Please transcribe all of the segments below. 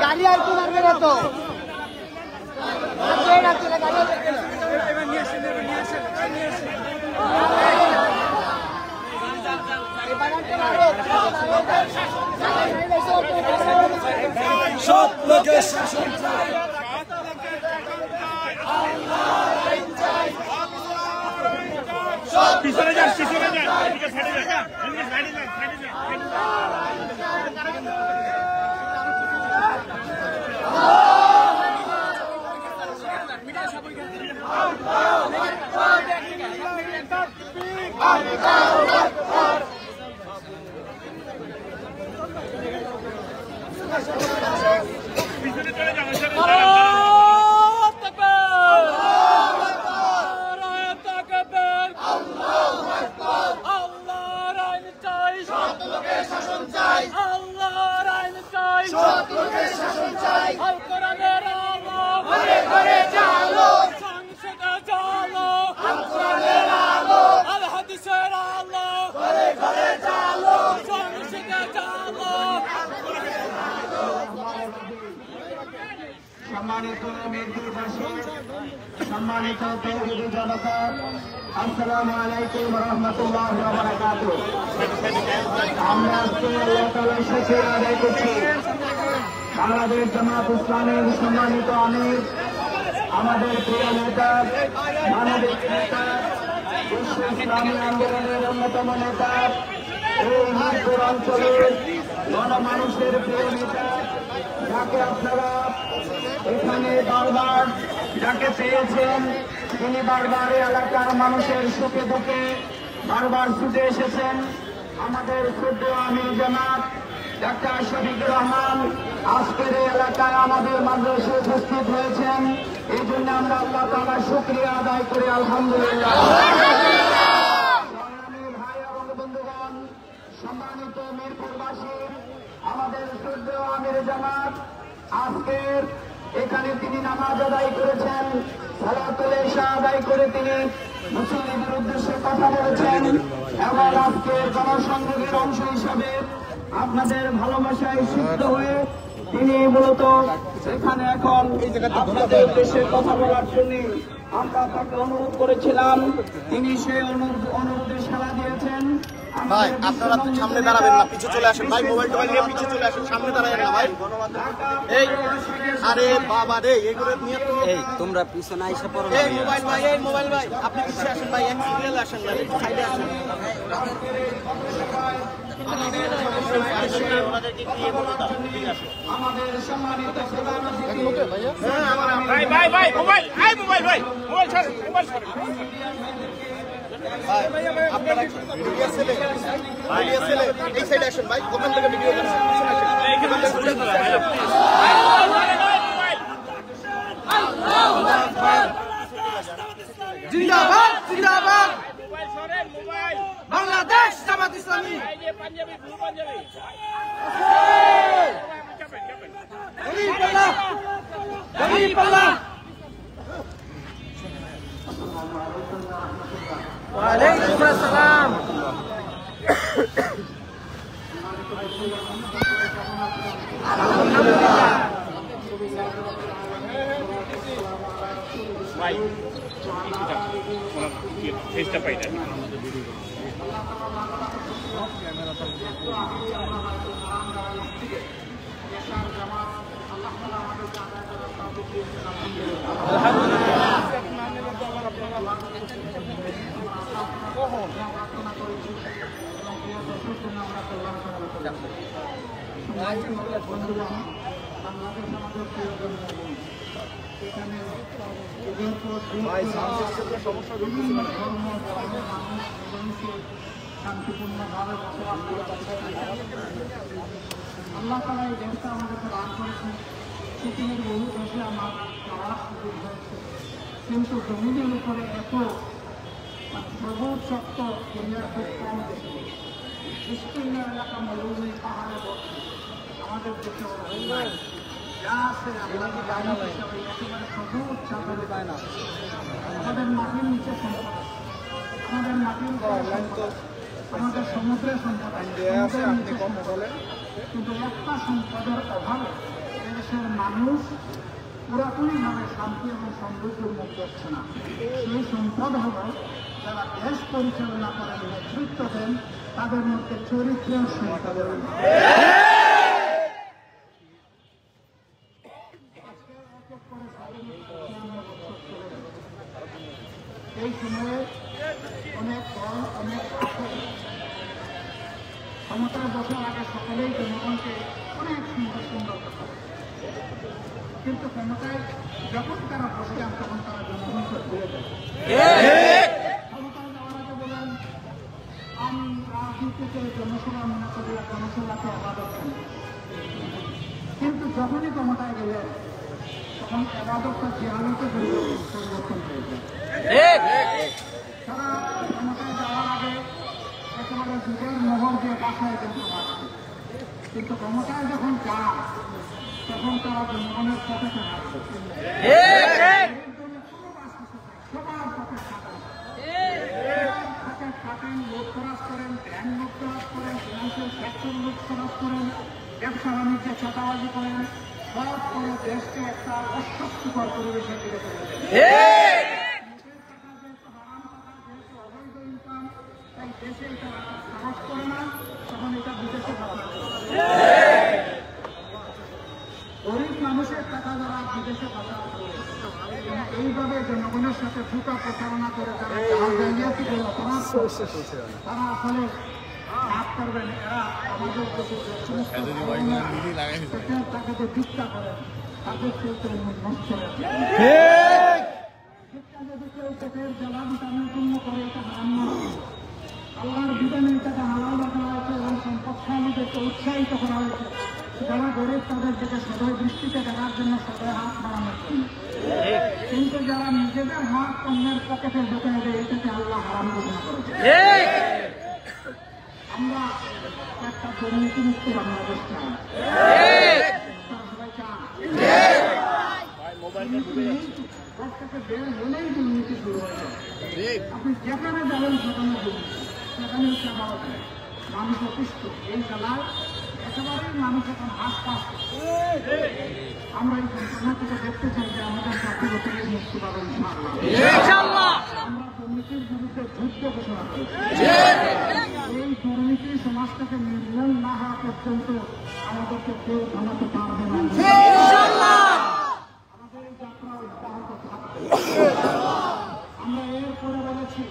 গাড়ি আর কি মারবে না তো সব লোকের শাসন চাই, পিছনে যান, পিছনে যান, এদিকে সাইডে যান, এদিকে সাইডে যান, সাইডে যান। পিছনে চলে যান, সম্মানিত মেদিনীবাসী, সম্মানিত তৌহিদি জনতা, আসসালামু আলাইকুম ওয়া রাহমাতুল্লাহি ওয়া বারাকাতুহু। আমরা আজকে আল্লাহ তাআলার শুকরিয়া আদায় করছি। বাংলাদেশ জামাত ইসলামের সম্মানিত আমির, আমাদের প্রিয় নেতা, মানবিক নেতা, বিশ্ব ইসলামী আন্দোলনের অন্যতম নেতা, এই মিরপুর অঞ্চলের গণমানুষের প্রিয় নেতা, যাকে আপনারা এখানে বারবার যাকে পেয়েছেন, তিনি বারবার এলাকার মানুষের সুখে দুঃখে বারবার ছুটে এসেছেন। আমাদের ক্ষুদ্র আমির জামাত ডাক্তার শফিকুর রহমান আজকের এই এলাকায় আমাদের মাঝে উপস্থিত হয়েছেন। এই জন্য আমরা আল্লাহ তাআলার শুকরিয়া আদায় করি, আলহামদুলিল্লাহ। ভাই এবং বন্ধুগণ, সম্মানিত মিরপুরবাসী, আমাদের ক্ষুদ্র আমির জামাত আজকের এখানে তিনি নামাজ আদায় করেছেন, সালাতুল ইশা আদায় করে তিনি মুসলিমদের উদ্দেশ্যে কথা বলেছেন এবং আজকে জনসংযোগের অংশ হিসাবে আপনাদের ভালোবাসায় সিদ্ধ হয়ে তিনি মূলত এখানে এখন আপনাদের উদ্দেশ্যে কথা বলার জন্য আমরা তাকে অনুরোধ করেছিলাম। তিনি সেই অনুরোধে সাড়া দিয়েছেন। ভাই আপনারা সামনে দাঁড়াবেন না, পিছু চলে আসেন ভাই, মোবাইল টোবাইল নিয়ে পিছু চলে আসেন, সামনে দাঁড়াবেন না ভাই। এই আরে বাবা রে, এগুলো নিয়ে এই তোমরা পিছনে আইসা পড়ো। এই মোবাইল ভাই, এই মোবাইল ভাই, আপনি পিছু আসেন ভাই, এক সিরিয়াল আসেন ভাই, সাইডে আসেন। আমাদের সম্মানিত ভাই ভাই ভাই, মোবাইল, এই মোবাইল ভাই, মোবাইল ছাড়েন, মোবাইল ছাড়েন। আপনারা ভিডিও ছেলে এই সাইডে আসেন ভাই, ওখান থেকে ভিডিও করেন। জিন্দাবাদ জিন্দাবাদ, মোবাইল ছাড়েন, মোবাইল। বাংলাদেশ জামাত ইসলামী। এই যে পাঞ্জাবি, ব্লু পাঞ্জাবি। গরিব আল্লাহ, গরিব আল্লাহ। ওয়ালাইকুম আসসালাম। ভাই ফেসটা পাই না। শান্তিপূর্ণভাবে বসবাস করে আল্লাহ তাআলা এই দেশটা আমাদেরকে দান করেছেন। পৃথিবীর বহু দেশে আমার যাওয়ার সুযোগ হয়েছে, কিন্তু জমিনের উপরে এত সবুজ শক্ত দুনিয়ার খুব কম দেখি। বিস্তীর্ণ এলাকা মরুভূমি পাহাড়ে ভর্তি, আমাদের দেশে যা আছে আমরা একেবারে সবুজ চাদরে পায় না। আমাদের মাটির নিচে সম্পদ আছে, আপনাদের মাটির আমাদের সমুদ্রের সম্পদ কিন্তু একটা সম্পদের অভাবে এদেশের মানুষ পুরাপুরিভাবে শান্তি এবং সমৃদ্ধির মুখ দেখছে না। সেই সম্পদ হল যারা দেশ পরিচালনা করেন, নেতৃত্ব দেন, তাদের মধ্যে চরিত্রের সম্পদের এই সময়ে অনেক দল অনেক ক্ষমতায় বসার আগে সকলেই জনগণকে অনেক সুন্দর সুন্দর কথা, কিন্তু ক্ষমতায় যখন তারা বসে যান তখন তারা জনগণকে ভুলে যায়। ক্ষমতায় যাওয়ার আগে বলেন আমি রাজনীতিতে জনসভা মনে করি, জনসভাকে আবাদত করি, কিন্তু যখনই ক্ষমতায় গেলেন তখন আবাদতটা জিয়ালতে পরিবর্তন হয়ে যায়। তারা ক্ষমতায় যাওয়ার আগে একেবারে যুগের মোহর দিয়ে বাসায় যেতে পারছে, কিন্তু ক্ষমতায় যখন যান তখন তারা জনগণের পথে হাঁটছে, সবার পথে খাটেন, লোক খরচ করেন, ব্যাংক লোক খরচ করেন, ফিনান্সিয়াল সেক্টর লোক খরচ করেন, ব্যবসা বাণিজ্যে চাঁদাবাজি করেন, সব করে দেশকে একটা অস্বস্তিকর পরিবেশের দিকে চলে যায়। অবৈধ ইনকাম, তাই দেশে এটা সাহস করে না, তখন এটা বিদেশে পাঠানো। গরিব মানুষের টাকা যারা বিদেশে পাঠানো, এইভাবে জনগণের সাথে ফুটা প্রচারণা করে তারা জালিয়াতি করে অপরাধ করছে, তারা আসলে লাভ করবেন। এরা আমাদের দেশে তাকে যে ভিক্ষা করেন তাদের চরিত্র নষ্ট হয়েছে। ভিক্ষা যদি কেউ পেটের জ্বালা বিটানোর জন্য করে এটা হারাম না, আল্লাহর বিধানে এটাকে হালাল রাখা হয়েছে এবং সম্পদশালীদেরকে উৎসাহিত করা হয়েছে যারা গরিব তাদের দিকে সদয় দৃষ্টিতে দেখার জন্য সদয় হাত বাড়ানোর জন্য। কিন্তু যারা নিজেদের হাত অন্যের পকেটে ঢুকে দেয় এটাকে আল্লাহ হারাম ঘোষণা করেছে। আমরা একটা দুর্নীতিমুক্ত বাংলাদেশ চাই, সবাই চান। বের হলেই দুর্নীতি শুরু হয়ে যায়। আপনি যেখানে যাবেন সেখানে সেখানে মানুষ অতিষ্ঠ, এই খেলায় একেবারেই মানুষ এখন আশপাশ। আমরা এই ঘটনা থেকে দেখতে চাই যে আমাদের চাকরি থেকে মুক্তি পাবেন ইনশাআল্লাহ। আমরা দুর্নীতির বিরুদ্ধে যুদ্ধ ঘোষণা করেছি। এই দুর্নীতি সমাজ থেকে নির্মূল না হওয়া পর্যন্ত আমাদেরকে কেউ থামাতে পারবে না। আমাদের এই যাত্রা অব্যাহত থাকবে। আমরা এরপরে বলেছি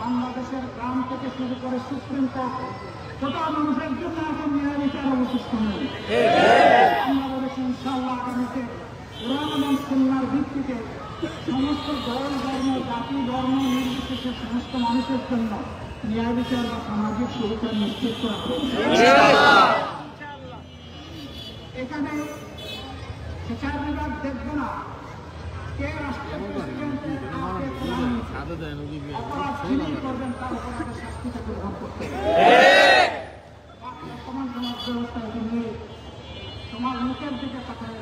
বাংলাদেশের গ্রাম থেকে শুরু করে সুপ্রিম কোর্ট গোটা মানুষের জন্য এখন ন্যায় বিচার অবশিষ্ট নেই। আমরা বলেছি ইনশাআল্লাহ আগামীতে কোরআন এবং সুন্নাহর ভিত্তিতে সমস্ত দল, ধর্ম, জাতি, ধর্ম নির্বিশেষে সমস্ত মানুষের জন্য ন্যায় বিচার বা সামাজিক সুবিধা নিশ্চিত করা হবে। এখানে বিচার বিভাগ দেখবে না কে রাষ্ট্রের প্রেসিডেন্টের অপরাধ যিনি করবেন তার অপরাধের শাস্তিটা গ্রহণ করতে হবে। বর্তমান সমাজ ব্যবস্থা এখানে তোমার মুখের দিকে তাকানো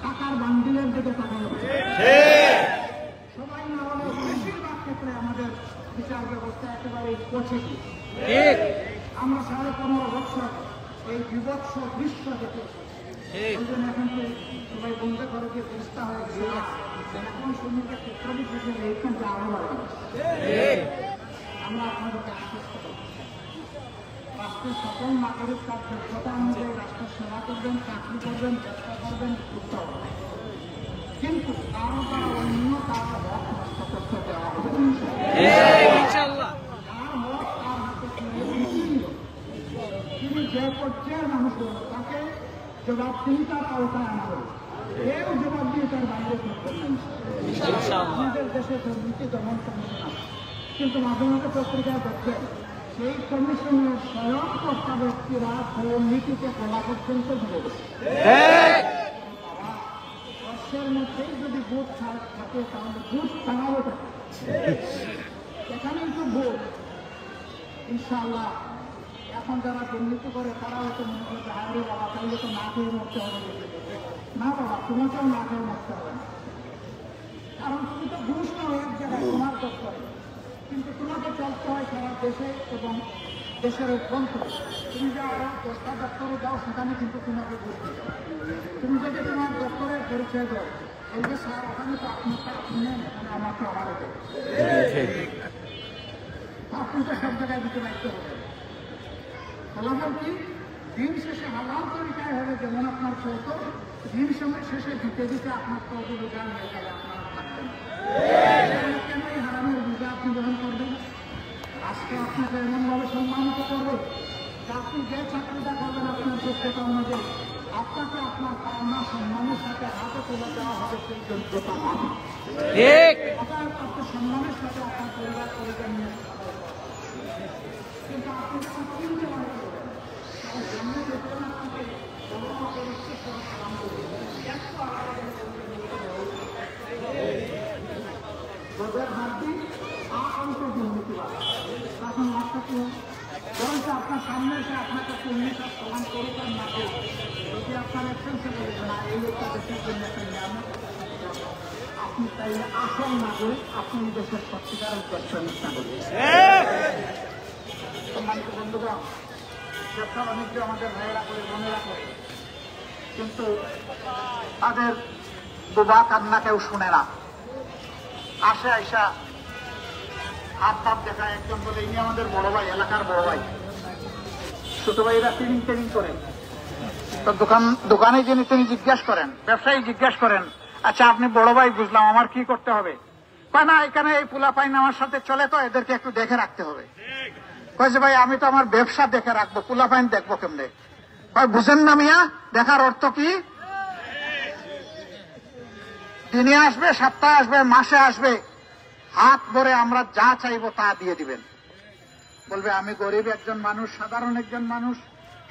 টাকার বান্ডিলের দিকে তাকানো সবাই না হলে বেশিরভাগ ক্ষেত্রে আমাদের বিচার ব্যবস্থা একেবারে পৌঁছেছি। আমরা 15.5 বছর এই বিভৎস দৃশ্য দেখেছি। এখন সবাই বন্ধ করে দিয়ে চেষ্টা হয়ে গেছে, এখন শ্রমিকের ক্ষেত্র বিশেষে এইখানটা আরো বাড়বে। আমরা আপনাদেরকে আশ্বস্ত করছি রাষ্ট্রের সকল নাগরিক তার যোগ্যতা অনুযায়ী রাষ্ট্রের সেবা করবেন, চাকরি করবেন, চেষ্টা করবেন, উত্তর হবে, কিন্তু কারো দ্বারা অন্য কারো হক নষ্ট করতে দেওয়া হবে না। যার হক তার হাতে তিনি যে পর্যায়ের মানুষ তাকে জবাবদিহিতার আওতায় আনা হবে। কেউ জবাবদিহিতার বাইরে করবেন না। আমাদের দেশে দুর্নীতি দমন কমিশন আছে, কিন্তু মাঝে মাঝে পত্রিকায় দেখবেন সেই কমিশনের স্বয়ংকর্তা ব্যক্তিরা দুর্নীতিতে কলা পর্যন্ত ধরে গেছে। বর্ষের মধ্যেই যদি ভোট থাকে তাহলে ভোট ছাড়াও থাকে, এখানেই তো ভোট। ইনশাআল্লাহ এখন যারা দুর্নীতি করে তারা হয়তো মনে করছে হারে বাবা তাহলে তো না খেয়ে মরতে হবে। না বাবা, তোমাকেও না খেয়ে মরতে হবে না, কারণ তুমি তো ঘুষ নাও এক জায়গায় তোমার দপ্তরে, কিন্তু তোমাকে চলতে হয় সারা দেশে এবং দেশের অভ্যন্তরে। তুমি যে আরো 10টা দপ্তরে যাও সেখানে কিন্তু তোমাকে বুঝতে যাও। তুমি যদি তোমার দপ্তরের পরিচয় দাও, এই যে স্যার ওখানে তো আপনারটা আপনি নেন, এখানে আমাকে আমারও দেয়, আপনি তো সব জায়গায় দিতে বাধ্য হবে। ফলাফল কি? দিন শেষে হালাল তরিকায় হবে যেমন আপনার চলতো, দিন শেষে দিতে দিতে আপনার চলতে রোজগার হয়ে যাবে, আপনারা থাকবেন। কেন এই হারানোর বোঝা আপনি গ্রহণ করবেন? আজকে আপনাকে এমনভাবে সম্মানিত করবে যে আপনি যে চাকরিটা করবেন আপনার যোগ্যতা অনুযায়ী আপনাকে আপনার পাওনা সম্মানের সাথে হাতে তুলে দেওয়া হবে সেই যোগ্যতা মানে। আপনি সম্মানের সাথে আপনার পরিবার পরিবার নিয়ে কিন্তু আপনি যখন চিনতে মনে করবেন তখন সামনে দেখবেন আপনাকে রোদের হাত দিন আকান্ত দুর্নীতিবাদ তখন আপনাকে বরঞ্চ আপনার সামনে এসে আপনাকে উন্নতি প্রমাণ করবেন না যদি আপনার এক্সেন্সে বলবেন না এই লোকটা দেশের জন্য একটা নিয়ামত, আপনি তাই আসল না করে আপনি দেশের সত্যিকারের ব্যবসা করবেন। সম্মানিত বন্ধুগণ, ব্যবসা বাণিজ্য আমাদের ভাইয়েরা করে বোনেরা করে, কিন্তু তাদের দুবা কান্না কেউ শুনে না। আসে আইসা হাত পাপ দেখায়, একজন বলে ইনি আমাদের বড় ভাই, এলাকার বড় ভাই। ছোট ভাইরা ট্রেনিং করে তো দোকানে যিনি তিনি জিজ্ঞাসা করেন, ব্যবসায়ী জিজ্ঞাসা করেন, আচ্ছা আপনি বড় ভাই বুঝলাম, আমার কি করতে হবে? কয় না, এখানে এই পোলা পাইন আমার সাথে চলে তো এদেরকে একটু দেখে রাখতে হবে। কয়েছে ভাই আমি তো আমার ব্যবসা দেখে রাখবো, পোলা পাইন দেখবো কেমনে? কয় বুঝেন না মিয়া, দেখার অর্থ কি? দিনে আসবে, সপ্তাহে আসবে, মাসে আসবে, হাত ভরে আমরা যা চাইবো তা দিয়ে দিবেন। বলবে আমি গরিব একজন মানুষ, সাধারণ একজন মানুষ,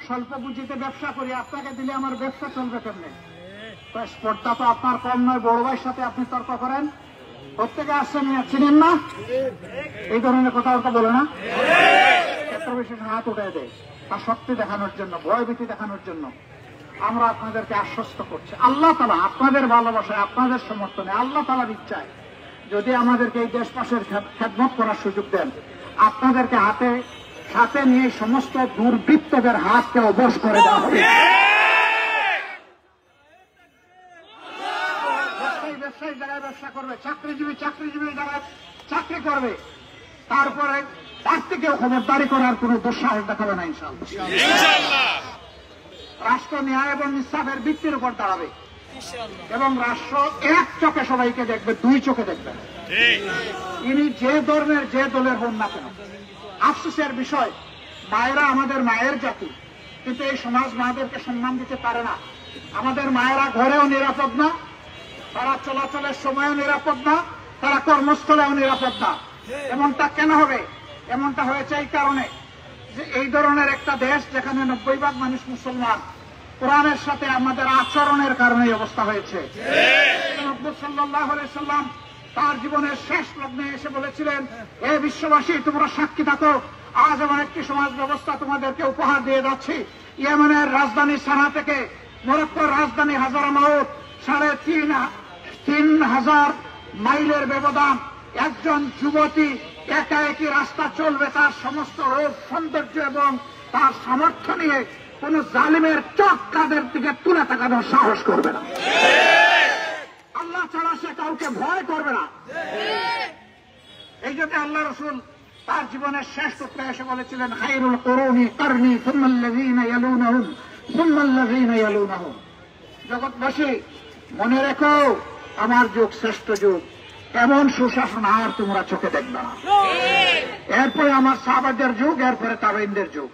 স্বল্প পুঁজিতে ব্যবসা করি, আপনাকে দিলে আমার ব্যবসা চলবে কেমনে? স্পর্ধা তো আপনার কম নয়, বড় ভাইয়ের সাথে আপনি তর্ক করেন। প্রত্যেকে আসছেন, চিনেন না? এই ধরনের কথাবার্তা বলে না, ক্ষেত্র বিশেষ হাত উঠে দেয়, তা শক্তি দেখানোর জন্য, ভয়ভীতি দেখানোর জন্য। আমরা আপনাদেরকে আশ্বস্ত করছি, আল্লাহ তাআলা আপনাদের ভালোবাসায়, আপনাদের সমর্থনে, আল্লাহ তাআলার ইচ্ছায় যদি আমাদেরকে এই দেশবাসীর খেদমত করার সুযোগ দেন, আপনাদেরকে সাথে নিয়ে সমস্ত দুর্বৃত্তদের হাতকে অবশ করে দেওয়া হবে। ব্যবসায়ী জায়গায় ব্যবসা করবে, চাকরিজীবী জায়গায় চাকরি করবে, তারপরে তার থেকেও খবরদারি করার কোন দুঃসাহস দেখাবে না ইনশাআল্লাহ। রাষ্ট্র ন্যায় এবং ইনসাফের ভিত্তির উপর দাঁড়াবে এবং রাষ্ট্র এক চোখে সবাইকে দেখবে, দুই চোখে দেখবে। ইনি যে ধর্মের যে দলের হন না কেন। আফসোসের বিষয়, মায়েরা আমাদের মায়ের জাতি, কিন্তু এই সমাজ মায়েদেরকে সম্মান দিতে পারে না। আমাদের মায়েরা ঘরেও নিরাপদ না, তারা চলাচলের সময়ও নিরাপদ না, তারা কর্মস্থলেও নিরাপদ না। এমনটা কেন হবে? এমনটা হয়েছে এই কারণে যে এই ধরনের একটা দেশ যেখানে 90% মানুষ মুসলমান, কোরআনের সাথে আমাদের আচরণের কারণে এই অবস্থা হয়েছে। নবী সাল্লাল্লাহু আলাইহি সাল্লাম তার জীবনের শেষ লগ্নে এসে বলেছিলেন, হে বিশ্ববাসী তোমরা সাক্ষী থাকো, আজ এমন একটি সমাজ ব্যবস্থা তোমাদেরকে উপহার দিয়ে যাচ্ছি। ইয়েমেনের রাজধানী সানা থেকে মরক্কোর রাজধানী হাজারামাউত 3,500 মাইলের ব্যবধান। একজন যুবতী একা একই রাস্তা চলবে, তার সমস্ত রূপ সৌন্দর্য এবং তার সামর্থ্য নিয়ে কোন জালিমের চোখ তাদের দিকে তুলে তাকানোর সাহস করবে না। আল্লাহ ছাড়া সে কাউকে ভয় করবে না। এই জন্য আল্লাহ রাসূল তার জীবনের শেষ টুকরা এসে বলেছিলেন, খায়রুল কুরুনি কারনি সুম্মাল্লাযীনা ইয়ালুনাহুম সুম্মাল্লাযীনা ইয়ালুনাহুম। জগৎবাসী মনে রেখো, আমার যুগ শ্রেষ্ঠ যুগ, এমন সুশাসন আর তোমরা চোখে দেখবে না। এরপরে আমার সাহাবাদের যুগ, এরপরে তাবেঈনদের যুগ।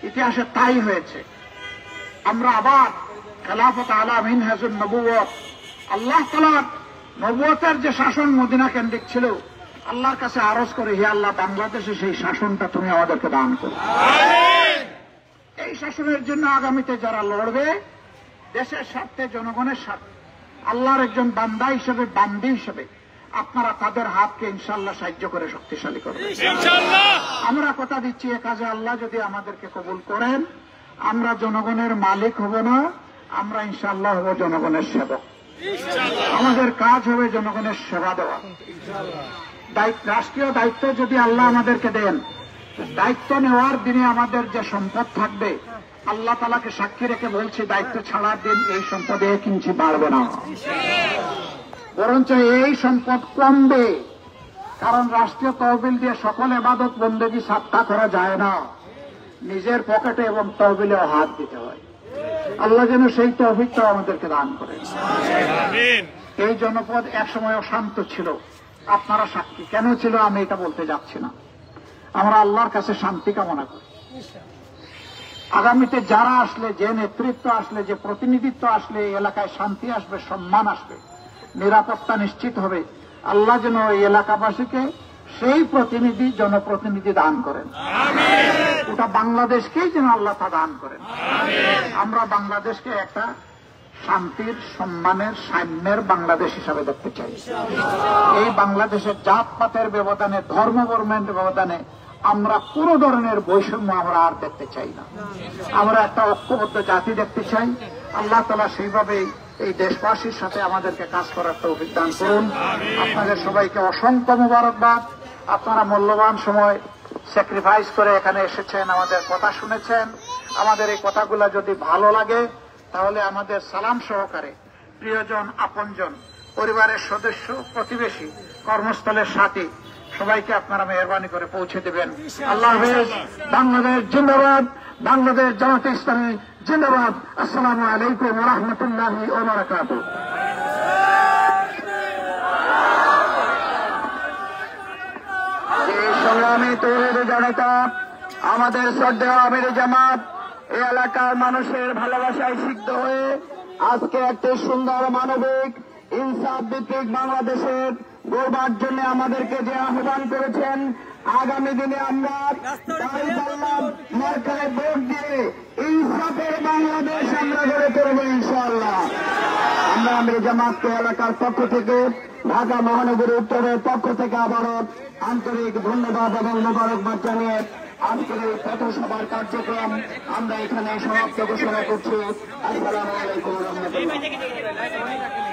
ইতিহাসে তাই হয়েছে। আমরা আবার খেলাফত আলা মিনহাজুন নবুওয়াত, আল্লাহ তাআলার নবুয়তের যে শাসন মদিনা কেন্দ্রিক ছিল, আল্লাহর কাছে আরজ করে, হে আল্লাহ বাংলাদেশে সেই শাসনটা তুমি আমাদেরকে দান করো। এই শাসনের জন্য আগামীতে যারা লড়বে, দেশের স্বার্থে, জনগণের স্বার্থে, আল্লাহর একজন বান্দা হিসেবে, বান্দি হিসেবে আপনারা তাদের হাতকে ইনশাআল্লাহ সাহায্য করে শক্তিশালী করবেন। আমরা কথা দিচ্ছি, এ কাজে আল্লাহ যদি আমাদেরকে কবুল করেন, আমরা জনগণের মালিক হব না, আমরা ইনশাআল্লাহ হব জনগণের সেবক। আমাদের কাজ হবে জনগণের সেবা দেওয়া। রাষ্ট্রীয় দায়িত্ব যদি আল্লাহ আমাদেরকে দেন, দায়িত্ব নেওয়ার দিনে আমাদের যে সম্পদ থাকবে, আল্লাহ তাআলাকে সাক্ষী রেখে বলছি, দায়িত্ব ছাড়ার দিন এই সম্পদ 1 ইঞ্চি বাড়বে না, বরঞ্চ এই সম্পদ কমবে। কারণ রাষ্ট্রীয় তহবিল দিয়ে সকল ইবাদত বন্দেগী সাপ্তাহ করা যায় না, নিজের পকেটে এবং তহবিলেও হাত দিতে হয়। আল্লাহ যেন সেই তৌফিকটা আমাদেরকে দান করেন। এই জনপদ একসময় অশান্ত ছিল, আপনারা সাক্ষী। কেন ছিল আমি এটা বলতে যাচ্ছি না। আমরা আল্লাহর কাছে শান্তি কামনা করি। আগামীতে যারা আসলে, যে নেতৃত্ব আসলে, যে প্রতিনিধিত্ব আসলে, এই এলাকায় শান্তি আসবে, সম্মান আসবে, নিরাপত্তা নিশ্চিত হবে। আল্লাহ যেন এই এলাকাবাসীকে সেই প্রতিনিধি, জনপ্রতিনিধি দান করেন। ওটা বাংলাদেশকেই যেন আল্লাহ তা দান করেন। আমরা বাংলাদেশকে একটা শান্তির, সম্মানের, সাম্যের বাংলাদেশ হিসাবে দেখতে চাই। এই বাংলাদেশের জাতপাতের ব্যবধানে, ধর্ম বর্ণের ব্যবধানে আমরা কোন ধরনের বৈষম্য আমরা আর দেখতে চাই না। আমরা একটা ঐক্যবদ্ধ জাতি দেখতে চাই। আল্লাহ তাআলা সেইভাবেই এই দেশবাসীর সাথে আমাদেরকে কাজ করার তৌফিক দান করুন। আপনাদের সবাইকে অসংখ্য মোবারকবাদ। আপনারা মূল্যবান সময় স্যাক্রিফাইস করে এখানে এসেছেন, আমাদের কথা শুনেছেন। আমাদের এই কথাগুলো যদি ভালো লাগে তাহলে আমাদের সালাম সহকারে প্রিয়জন, আপনজন, পরিবারের সদস্য, প্রতিবেশী, কর্মস্থলের সাথী সবাইকে আপনারা মেহরবানি করে পৌঁছে দেবেন। আল্লাহ হাফেজ। বাংলাদেশ জিন্দাবাদ। বাংলাদেশ জামাতে ইসলামী জিন্দাবাদ। আসসালামু আলাইকুম ওয়া রাহমাতুল্লাহি ওয়া বারাকাতুহু। এই সংগ্রামী তৌহিদি জনতা, আমাদের শ্রদ্ধেয় আমির জামাত এই এলাকার মানুষের ভালোবাসায় সিদ্ধ হয়ে আজকে একটি সুন্দর, মানবিক, ইনসাফ ভিত্তিক বাংলাদেশের গড়বার জন্য আমাদেরকে যে আহ্বান করেছেন, আগামী দিনে আমরা মার্কায় ভোট দিয়ে ইনসাফের বাংলাদেশ আমরা গড়ে তুলব ইনশাআল্লাহ। আমরা আমির জামাতকে এলাকার পক্ষ থেকে, ঢাকা মহানগরী উত্তরের পক্ষ থেকে আবারও আন্তরিক ধন্যবাদ এবং মোবারকবাদ জানিয়ে আজকের এই পথসভার কার্যক্রম আমরা এখানে সমাপ্ত ঘোষণা করছি। আসসালামু আলাইকুম ওয়া রাহমাতুল্লাহ।